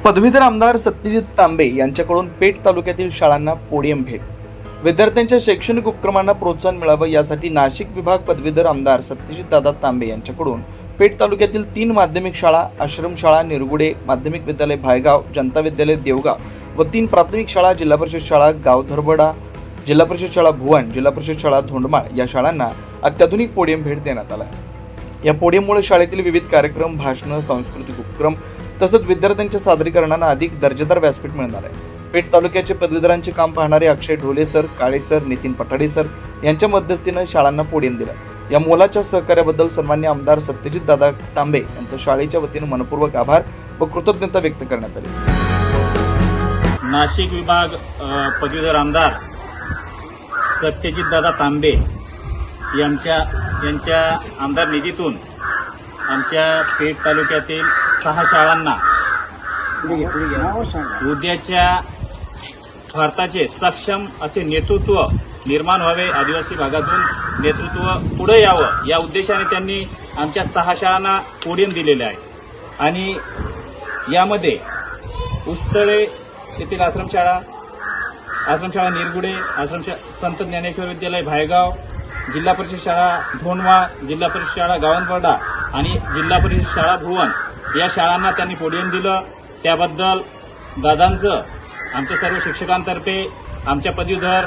पदवीधर आमदार सत्यजित तांबे यांच्याकडून पेठ तालुक्यातील शाळांना पोडियम भेट। विद्यार्थ्यांच्या शैक्षणिक उपक्रमांना प्रोत्साहन मिळावं यासाठी नाशिक विभाग पदवीधर आमदार सत्यजित दादा तांबे यांच्याकडून पेठ तालुक्यातील 3 माध्यमिक शाळा, आश्रमशाळा निरगुडे माध्यमिक विद्यालय भायगाव, जनता विद्यालय देवगाव व 3 प्राथमिक शाळा, जिल्हा परिषद शाळा गावधरबडा, जिल्हा परिषद शाळा भुवन, जिल्हा परिषद शाळा धोंडमाळ या शाळांना अत्याधुनिक पोडियम भेट देण्यात आला। या पोडियममुळे शाळेतील विविध कार्यक्रम, भाषणं, सांस्कृतिक उपक्रम तसंच विद्यार्थ्यांच्या सादरीकरणांना अधिक दर्जेदार व्यासपीठ मिळणार आहे। पेठ तालुक्याचे पदवीधरांचे काम पाहणारे अक्षय ढोले सर, काळे सर, नितीन पठाडे सर यांच्या मध्यस्थीने शाळांना पोडियम दिलं। या मोलाच्या सहकार्याबद्दल सन्माननीय आमदार सत्यजित दादा तांबे यांच्या शाळेच्या वतीने मनपूर्वक आभार व कृतज्ञता व्यक्त करण्यात आली। नाशिक विभाग पदवीधर आमदार सत्यजित दादा तांबे यांच्या आमदार निधीतून आमच्या पेठ तालुक्यातील 6 शाळांना उद्याच्या भारताचे सक्षम असे नेतृत्व निर्माण व्हावे, आदिवासी भागातून नेतृत्व पुढे यावं या उद्देशाने त्यांनी आमच्या 6 शाळांना पोडियम दिलेले आहे। आणि यामध्ये उस्तळे येथील आश्रमशाळा निरगुडे, संत ज्ञानेश्वर विद्यालय भायगाव, जिल्हा परिषद शाळा धोंडमाळ, जिल्हा परिषद शाळा गावधरबडा आणि जिल्हा परिषद शाळा भुवन या शाळांना त्यांनी पोडियम दिलं। त्याबद्दल दादांचं आमच्या सर्व शिक्षकांतर्फे, आमच्या पदवीधर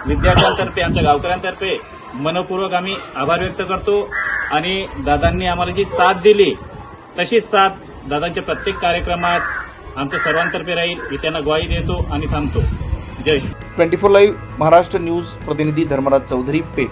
विद्यार्थ्यांतर्फे, आमच्या गावकऱ्यांतर्फे मनपूर्वक आम्ही आभार व्यक्त करतो। आणि दादांनी आम्हाला जी साथ दिली तशीच साथ दादांच्या प्रत्येक कार्यक्रमात आमच्या सर्वांतर्फे राहील मी त्यांना ग्वाही देतो आणि थांबतो। जय हिंद। 24 लाईव्ह महाराष्ट्र न्यूज प्रतिनिधी धर्मराज चौधरी, पेठ।